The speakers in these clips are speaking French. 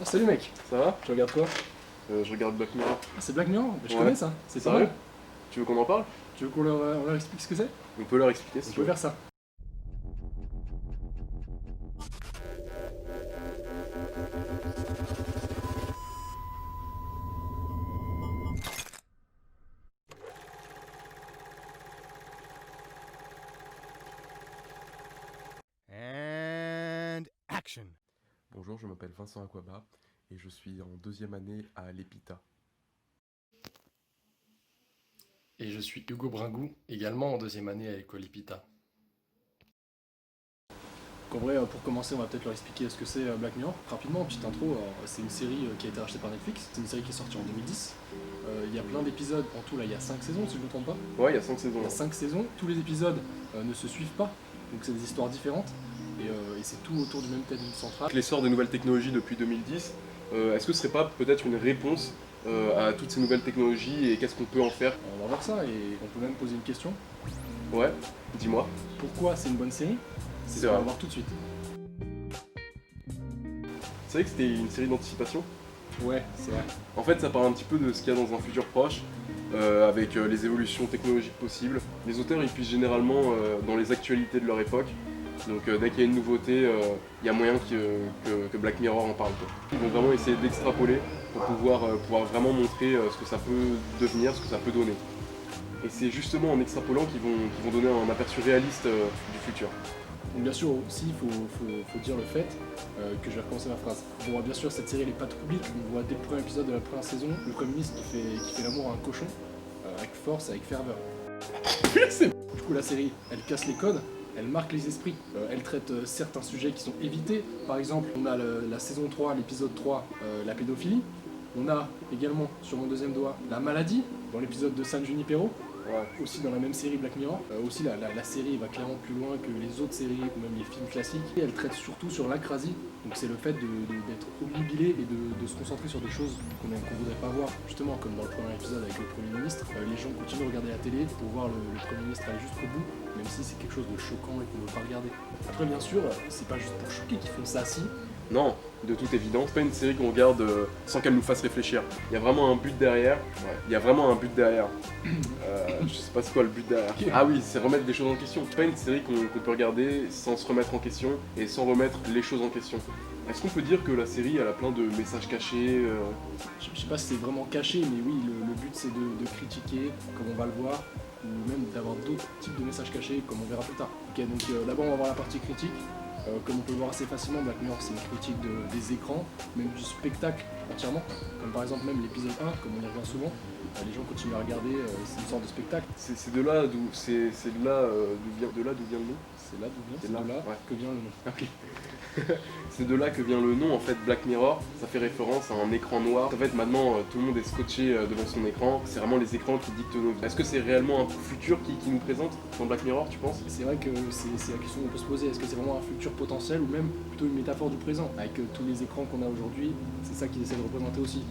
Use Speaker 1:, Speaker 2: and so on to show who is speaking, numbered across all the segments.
Speaker 1: Oh, salut mec,
Speaker 2: Ça va?
Speaker 1: tu regardes quoi?
Speaker 2: Je regarde Black Mirror.
Speaker 1: Ah, c'est Black Mirror? Je
Speaker 2: Ouais.
Speaker 1: connais ça, c'est pas
Speaker 2: Sérieux?
Speaker 1: mal.
Speaker 2: Tu veux qu'on en parle?
Speaker 1: Tu veux qu'on leur explique ce que c'est?
Speaker 2: On peut leur expliquer si
Speaker 1: On
Speaker 2: tu
Speaker 1: peut
Speaker 2: veux.
Speaker 1: faire ça.
Speaker 3: And action.
Speaker 2: Bonjour, je m'appelle Vincent Aquaba et je suis en deuxième année à l'EPITA.
Speaker 1: Et je suis Hugo Bringou, également en deuxième année à l'école Ipita. En vrai, pour commencer, on va peut-être leur expliquer ce que c'est Black Mirror. Rapidement, petite intro, c'est une série qui a été rachetée par Netflix, c'est une série qui est sortie en 2010. Il y a plein d'épisodes, en tout là il y a 5 saisons si je ne me trompe pas.
Speaker 2: Ouais, il y a 5 saisons.
Speaker 1: Il y a 5 saisons, tous les épisodes ne se suivent pas, donc c'est des histoires différentes. Et c'est tout autour du même thème central.
Speaker 2: Avec l'essor des nouvelles technologies depuis 2010, est-ce que ce serait pas peut-être une réponse à toutes ces nouvelles technologies et qu'est-ce qu'on peut en faire?
Speaker 1: On va voir ça et on peut même poser une question.
Speaker 2: Ouais, dis-moi.
Speaker 1: Pourquoi c'est une bonne série?
Speaker 2: C'est
Speaker 1: Ce qu'on
Speaker 2: vrai.
Speaker 1: va voir tout de suite.
Speaker 2: C'est vrai que c'était une série d'anticipation.
Speaker 1: Ouais, c'est vrai.
Speaker 2: En fait, ça parle un petit peu de ce qu'il y a dans un futur proche, avec les évolutions technologiques possibles. Les auteurs, ils puissent généralement dans les actualités de leur époque. Donc dès qu'il y a une nouveauté, il y a moyen que Black Mirror en parle, quoi. Ils vont vraiment essayer d'extrapoler pour pouvoir vraiment montrer ce que ça peut devenir, ce que ça peut donner. Et c'est justement en extrapolant qu'ils vont donner un aperçu réaliste du futur.
Speaker 1: Donc bien sûr aussi, il faut dire le fait que je vais recommencer ma phrase. Bon, bien sûr, cette série elle est pas tout publique. On voit dès le premier épisode de la première saison le Premier ministre qui fait l'amour à un cochon, avec force, avec ferveur. Du coup, la série, elle casse les codes, elle marque les esprits, elle traite certains sujets qui sont évités. Par exemple, on a la saison 3, l'épisode 3, la pédophilie. On a également, sur mon deuxième doigt, la maladie, dans l'épisode de San Junipero.
Speaker 2: Ouais.
Speaker 1: Aussi dans la même série Black Mirror. Aussi la série va clairement plus loin que les autres séries ou même les films classiques. Et elle traite surtout sur l'acrasie. Donc c'est le fait d'être obnubilé et de se concentrer sur des choses qu'on voudrait pas voir. Justement comme dans le premier épisode avec le Premier ministre, les gens continuent de regarder la télé pour voir le Premier ministre aller jusqu'au bout, même si c'est quelque chose de choquant et qu'on ne veut pas regarder. Après bien sûr, c'est pas juste pour choquer qu'ils font ça si.
Speaker 2: Non, de toute évidence, c'est pas une série qu'on regarde sans qu'elle nous fasse réfléchir. Il y a vraiment un but derrière. Ouais. Il y a vraiment un but derrière. Je sais pas c'est quoi le but derrière. Ah oui, c'est remettre des choses en question. C'est pas une série qu'on peut regarder sans se remettre en question et sans remettre les choses en question. Est-ce qu'on peut dire que la série elle a plein de messages cachés
Speaker 1: Je sais pas si c'est vraiment caché, mais oui, le but c'est de critiquer, comme on va le voir, ou même d'avoir d'autres types de messages cachés, comme on verra plus tard. Ok, donc d'abord on va voir la partie critique. Comme on peut le voir assez facilement, Black Mirror c'est une critique des écrans, même du spectacle entièrement. Comme par exemple même l'épisode 1, comme on y revient souvent, les gens continuent à regarder, c'est une sorte de spectacle.
Speaker 2: C'est de là d'où vient le nom.
Speaker 1: C'est là d'où vient,
Speaker 2: C'est
Speaker 1: c'est
Speaker 2: là,
Speaker 1: de là
Speaker 2: ouais.
Speaker 1: que vient le nom.
Speaker 2: Ok. C'est de là que vient le nom en fait Black Mirror, ça fait référence à un écran noir. En fait maintenant tout le monde est scotché devant son écran, c'est vraiment les écrans qui dictent nos vies. Est-ce que c'est réellement un futur qui nous présente dans Black Mirror, tu penses?
Speaker 1: C'est vrai que c'est la question qu'on peut se poser, est-ce que c'est vraiment un futur potentiel ou même plutôt une métaphore du présent? Avec tous les écrans qu'on a aujourd'hui, c'est ça qu'ils essaient de représenter aussi.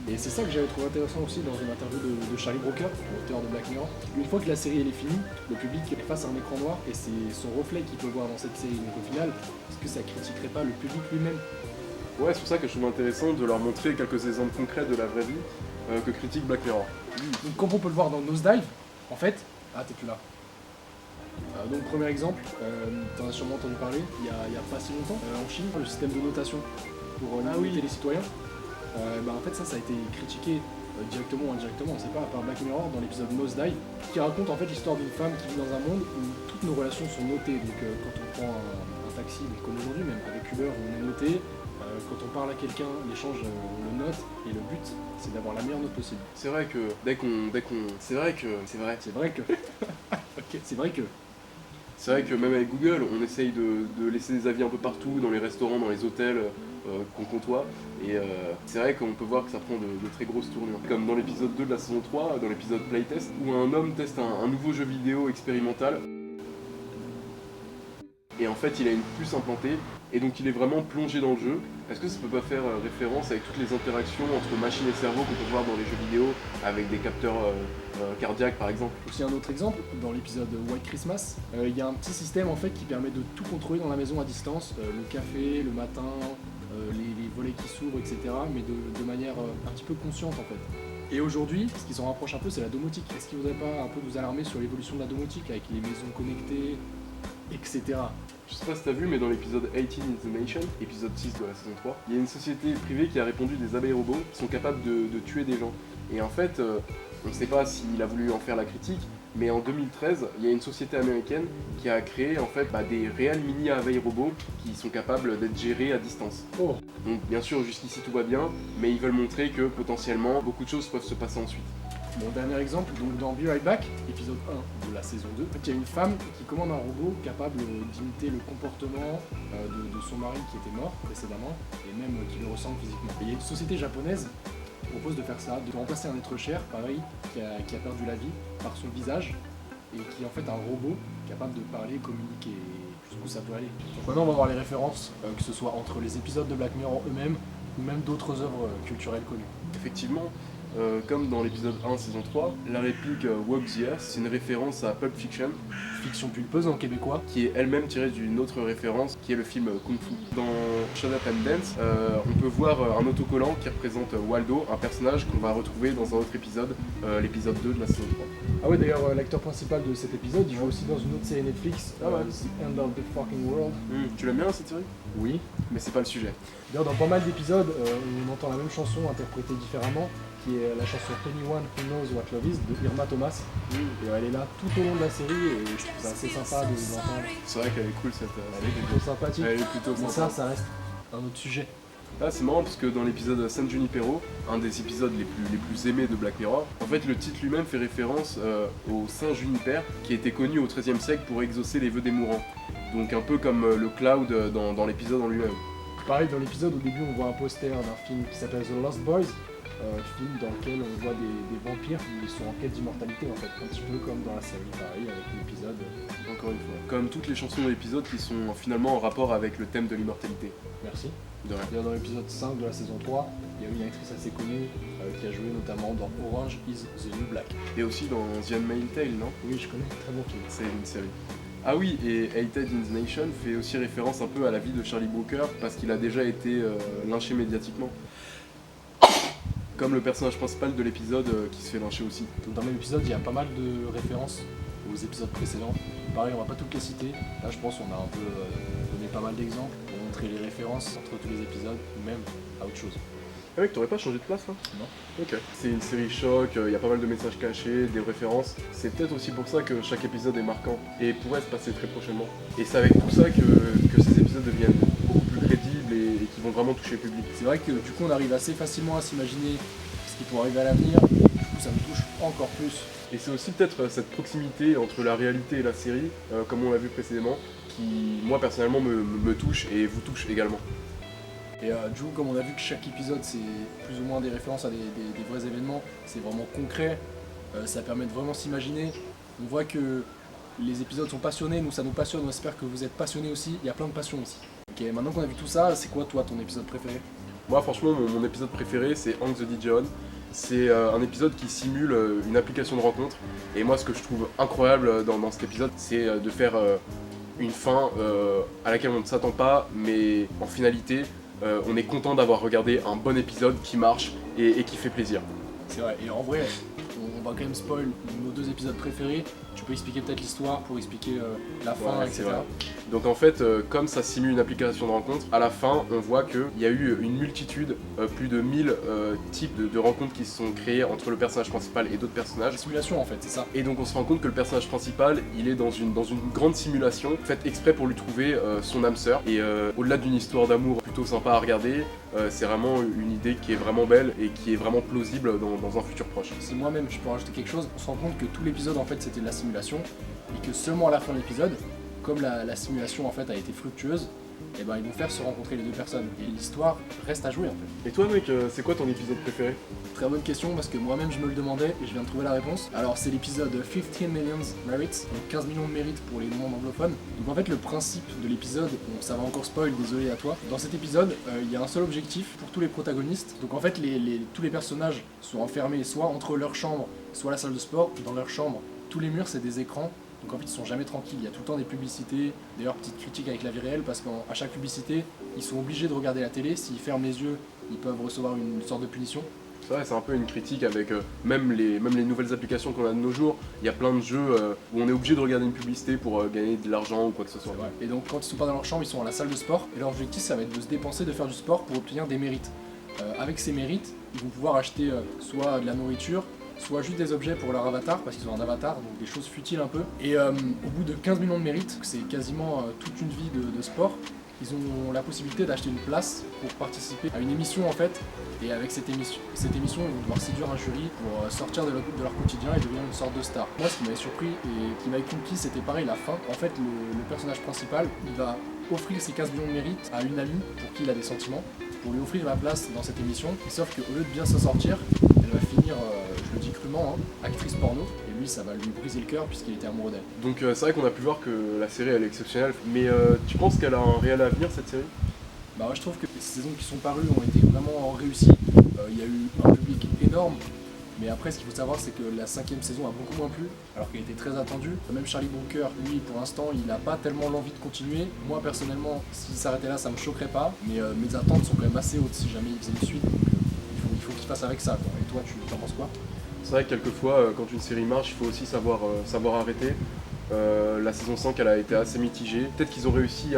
Speaker 1: Et c'est ça que j'avais trouvé intéressant aussi dans une interview de Charlie Brooker, l'auteur de Black Mirror. Une fois que la série elle est finie, le public est face à un écran noir et c'est son reflet qu'il peut voir dans cette série. Donc au final, est-ce que ça critiquerait pas le public lui-même?
Speaker 2: Ouais, c'est pour ça que je trouve intéressant de leur montrer quelques exemples concrets de la vraie vie que critique Black Mirror.
Speaker 1: Donc comme on peut le voir dans Nosedive, en fait... Ah, t'es plus là. Donc premier exemple, t'en as sûrement entendu parler, il y a pas si longtemps, en Chine, le système de notation pour limiter les citoyens. En fait ça a été critiqué directement ou indirectement, on sait pas, par Black Mirror dans l'épisode Nosedive, qui raconte en fait l'histoire d'une femme qui vit dans un monde où toutes nos relations sont notées. Donc quand on prend un taxi, donc comme aujourd'hui même avec Uber, on est noté. Quand on parle à quelqu'un, l'échange on le note et le but c'est d'avoir la meilleure note possible.
Speaker 2: C'est vrai que c'est vrai que
Speaker 1: C'est vrai que ok, c'est vrai que
Speaker 2: même avec Google, on essaye de laisser des avis un peu partout, dans les restaurants, dans les hôtels qu'on côtoie. Et c'est vrai qu'on peut voir que ça prend de très grosses tournures. Comme dans l'épisode 2 de la saison 3, dans l'épisode Playtest, où un homme teste un nouveau jeu vidéo expérimental. Et en fait, il a une puce implantée, et donc il est vraiment plongé dans le jeu. Est-ce que ça peut pas faire référence avec toutes les interactions entre machine et cerveau qu'on peut voir dans les jeux vidéo, avec des capteurs cardiaques par exemple?
Speaker 1: aussi un autre exemple, dans l'épisode White Christmas, il y a un petit système en fait qui permet de tout contrôler dans la maison à distance, le café, le matin, les volets qui s'ouvrent, etc. Mais de manière un petit peu consciente en fait. Et aujourd'hui, ce qui s'en rapproche un peu, c'est la domotique. Est-ce qu'il ne faudrait pas un peu vous alarmer sur l'évolution de la domotique avec les maisons connectées, etc.
Speaker 2: Je sais pas si t'as vu, mais dans l'épisode 18 in the Nation, épisode 6 de la saison 3, il y a une société privée qui a répandu des abeilles robots qui sont capables de tuer des gens. Et en fait, on ne sait pas s'il a voulu en faire la critique, mais en 2013, il y a une société américaine qui a créé en fait des réels mini abeilles robots qui sont capables d'être gérés à distance.
Speaker 1: Oh.
Speaker 2: Donc bien sûr, jusqu'ici tout va bien, mais ils veulent montrer que potentiellement beaucoup de choses peuvent se passer ensuite.
Speaker 1: Mon dernier exemple, donc dans Be Right Back, épisode 1 de la saison 2, il y a une femme qui commande un robot capable d'imiter le comportement de son mari qui était mort précédemment, et même qui le ressemble physiquement. Et il y a une société japonaise qui propose de faire ça, de remplacer un être cher, pareil, qui a perdu la vie, par son visage, et qui est en fait un robot capable de parler, communiquer, jusqu'où ça peut aller. Donc maintenant on va voir les références, que ce soit entre les épisodes de Black Mirror eux-mêmes, ou même d'autres œuvres culturelles connues.
Speaker 2: Effectivement, comme dans l'épisode 1 saison 3, la réplique Walk the Earth, c'est une référence à Pulp Fiction,
Speaker 1: Fiction pulpeuse en québécois.
Speaker 2: qui est elle-même tirée d'une autre référence, qui est le film Kung Fu. Dans Shut Up and Dance, on peut voir un autocollant qui représente Waldo, un personnage qu'on va retrouver dans un autre épisode, l'épisode 2 de la saison 3.
Speaker 1: Ah ouais, d'ailleurs, l'acteur principal de cet épisode, il joue aussi dans une autre série Netflix,
Speaker 2: Ah ouais.
Speaker 1: The End of the Fucking World.
Speaker 2: Tu l'aimes bien cette série?
Speaker 1: Oui.
Speaker 2: Mais c'est pas le sujet.
Speaker 1: D'ailleurs, dans pas mal d'épisodes, on entend la même chanson interprétée différemment, qui est la chanson Anyone Who Knows What Love Is de Irma Thomas. Et elle est là tout au long de la série et je trouve ça assez sympa de l'entendre.
Speaker 2: C'est vrai qu'elle est cool cette
Speaker 1: Elle est plutôt sympathique.
Speaker 2: Elle est plutôt
Speaker 1: Mais
Speaker 2: sympa.
Speaker 1: ça reste un autre sujet.
Speaker 2: Ah, c'est marrant parce que dans l'épisode San Junipero, un des épisodes les plus aimés de Black Mirror, en fait le titre lui-même fait référence au Saint Juniper qui était connu au XIIIe siècle pour exaucer les vœux des mourants. Donc un peu comme le Cloud dans l'épisode en lui-même.
Speaker 1: Pareil, dans l'épisode, au début, on voit un poster d'un film qui s'appelle The Lost Boys, film dans lequel on voit des vampires qui sont en quête d'immortalité, en fait, un petit peu comme dans la série, pareil, avec l'épisode.
Speaker 2: Encore une fois. Comme toutes les chansons de l'épisode qui sont finalement en rapport avec le thème de l'immortalité.
Speaker 1: Merci.
Speaker 2: De rien.
Speaker 1: D'ailleurs, dans l'épisode 5 de la saison 3, il y a une actrice assez connue qui a joué notamment dans Orange is the New Black.
Speaker 2: Et aussi dans The Handmaid's Tale, non?
Speaker 1: Oui, je connais, très bon film.
Speaker 2: C'est une série. Ah oui, et Hated in the Nation fait aussi référence un peu à la vie de Charlie Brooker parce qu'il a déjà été lynché médiatiquement. Comme le personnage principal de l'épisode qui se fait lyncher aussi.
Speaker 1: Donc, dans le même épisode, il y a pas mal de références aux épisodes précédents. Pareil, on va pas toutes les citer. Là, je pense qu'on a un peu donné pas mal d'exemples pour montrer les références entre tous les épisodes ou même à autre chose.
Speaker 2: Ah mec, t'aurais pas changé de place là?
Speaker 1: Non.
Speaker 2: Ok. C'est une série choc, il y a pas mal de messages cachés, des références. C'est peut-être aussi pour ça que chaque épisode est marquant et pourrait se passer très prochainement. Et c'est avec tout ça que ces épisodes deviennent beaucoup plus crédibles et qui vont vraiment toucher le public.
Speaker 1: C'est vrai que du coup, on arrive assez facilement à s'imaginer ce qui pourrait arriver à l'avenir. Du coup, ça me touche encore plus.
Speaker 2: Et c'est aussi peut-être cette proximité entre la réalité et la série, comme on l'a vu précédemment, qui moi personnellement me touche et vous touche également.
Speaker 1: Et du coup, comme on a vu que chaque épisode c'est plus ou moins des références à des vrais événements, c'est vraiment concret, ça permet de vraiment s'imaginer. On voit que les épisodes sont passionnés, nous ça nous passionne, on espère que vous êtes passionnés aussi, il y a plein de passion aussi. Ok, maintenant qu'on a vu tout ça, c'est quoi toi ton épisode préféré?
Speaker 2: Moi franchement mon épisode préféré c'est Hank the DJ. C'est un épisode qui simule une application de rencontre. Et moi ce que je trouve incroyable dans cet épisode c'est de faire une fin à laquelle on ne s'attend pas, mais en finalité on est content d'avoir regardé un bon épisode qui marche et qui fait plaisir.
Speaker 1: C'est vrai, et en vrai, on va quand même spoil nos deux épisodes préférés. Tu peux expliquer peut-être l'histoire pour expliquer la fin,
Speaker 2: Ouais,
Speaker 1: etc.
Speaker 2: c'est vrai. Donc en fait, comme ça simule une application de rencontre, à la fin, on voit qu'il y a eu une multitude, plus de 1000 types de rencontres qui se sont créées entre le personnage principal et d'autres personnages.
Speaker 1: La simulation en fait, c'est ça.
Speaker 2: Et donc on se rend compte que le personnage principal, il est dans une grande simulation, faite exprès pour lui trouver son âme sœur. Et au-delà d'une histoire d'amour plutôt sympa à regarder, c'est vraiment une idée qui est vraiment belle et qui est vraiment plausible dans un futur proche.
Speaker 1: Si moi-même je peux rajouter quelque chose, on se rend compte que tout l'épisode en fait c'était de la simulation et que seulement à la fin de l'épisode, comme la simulation en fait a été fructueuse, et ben ils vont faire se rencontrer les deux personnes et l'histoire reste à jouer en fait.
Speaker 2: Et toi mec, c'est quoi ton épisode préféré?
Speaker 1: Très bonne question parce que moi-même je me le demandais et je viens de trouver la réponse. Alors c'est l'épisode 15 Millions Merits, donc 15 millions de mérites pour les non anglophones. Donc en fait le principe de l'épisode, bon, ça va encore spoil, désolé à toi. Dans cet épisode, il y a un seul objectif pour tous les protagonistes. Donc en fait tous les personnages sont enfermés soit entre leur chambre, soit la salle de sport. Dans leur chambre, tous les murs c'est des écrans Donc en fait ils sont jamais tranquilles, il y a tout le temps des publicités. D'ailleurs petite critique avec la vie réelle parce qu'à chaque publicité ils sont obligés de regarder la télé, s'ils ferment les yeux ils peuvent recevoir une sorte de punition.
Speaker 2: C'est vrai, c'est un peu une critique avec même les nouvelles applications qu'on a de nos jours. Il y a plein de jeux où on est obligé de regarder une publicité pour gagner de l'argent ou quoi que ce soit.
Speaker 1: Et donc quand ils sont pas dans leur chambre, ils sont à la salle de sport et leur objectif ça va être de se dépenser, de faire du sport pour obtenir des mérites. Avec ces mérites, ils vont pouvoir acheter soit de la nourriture, soit juste des objets pour leur avatar, parce qu'ils ont un avatar, donc des choses futiles un peu. Et au bout de 15 millions de mérites, c'est quasiment toute une vie de sport, ils ont la possibilité d'acheter une place pour participer à une émission en fait. Et avec cette émission, ils vont devoir séduire un jury pour sortir de leur quotidien et devenir une sorte de star. Moi, ce qui m'avait surpris et qui m'avait conquis, c'était pareil, la fin. En fait, le personnage principal, il va offrir ses 15 millions de mérites à une amie pour qui il a des sentiments, pour lui offrir la place dans cette émission. Et sauf qu'au lieu de bien s'en sortir, elle va finir, je le dis crûment, actrice porno. Et lui, ça va lui briser le cœur puisqu'il était amoureux d'elle.
Speaker 2: Donc c'est vrai qu'on a pu voir que la série elle est exceptionnelle. Mais tu penses qu'elle a un réel avenir cette série?
Speaker 1: Bah ouais, je trouve que les saisons qui sont parues ont été vraiment réussies. Il y a eu un public énorme. Mais après, ce qu'il faut savoir, c'est que la 5e saison a beaucoup moins plu, alors qu'elle était très attendue. Même Charlie Brooker, lui, pour l'instant, il n'a pas tellement l'envie de continuer. Moi, personnellement, s'il s'arrêtait là, ça me choquerait pas. Mais mes attentes sont quand même assez hautes si jamais il faisait une suite. Donc, il faut qu'il fasse avec ça, quoi. Et toi, tu en penses quoi?
Speaker 2: C'est vrai que quelquefois, quand une série marche, il faut aussi savoir arrêter. La saison 5, elle a été assez mitigée. Peut-être qu'ils ont réussi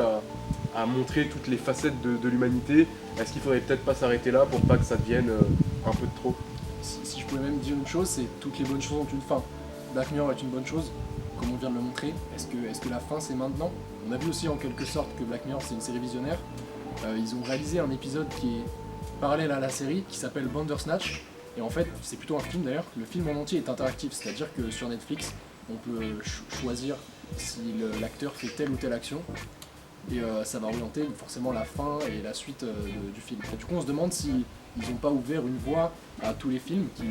Speaker 2: à montrer toutes les facettes de l'humanité. Est-ce qu'il faudrait peut-être pas s'arrêter là pour pas que ça devienne un peu de trop?
Speaker 1: Si je pouvais même dire une chose, c'est toutes les bonnes choses ont une fin. Black Mirror est une bonne chose, comme on vient de le montrer. Est-ce que la fin c'est maintenant? On a vu aussi en quelque sorte que Black Mirror c'est une série visionnaire. Ils ont réalisé un épisode qui est parallèle à la série, qui s'appelle Bandersnatch. Et en fait, c'est plutôt un film d'ailleurs. Le film en entier est interactif, c'est-à-dire que sur Netflix, on peut choisir si l'acteur fait telle ou telle action. Et ça va orienter forcément la fin et la suite du film. Et du coup, on se demande si ils n'ont pas ouvert une voie à tous les films qui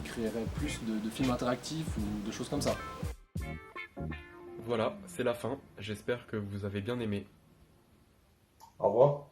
Speaker 1: créeraient plus de films interactifs ou de choses comme ça.
Speaker 2: Voilà, c'est la fin. J'espère que vous avez bien aimé.
Speaker 4: Au revoir.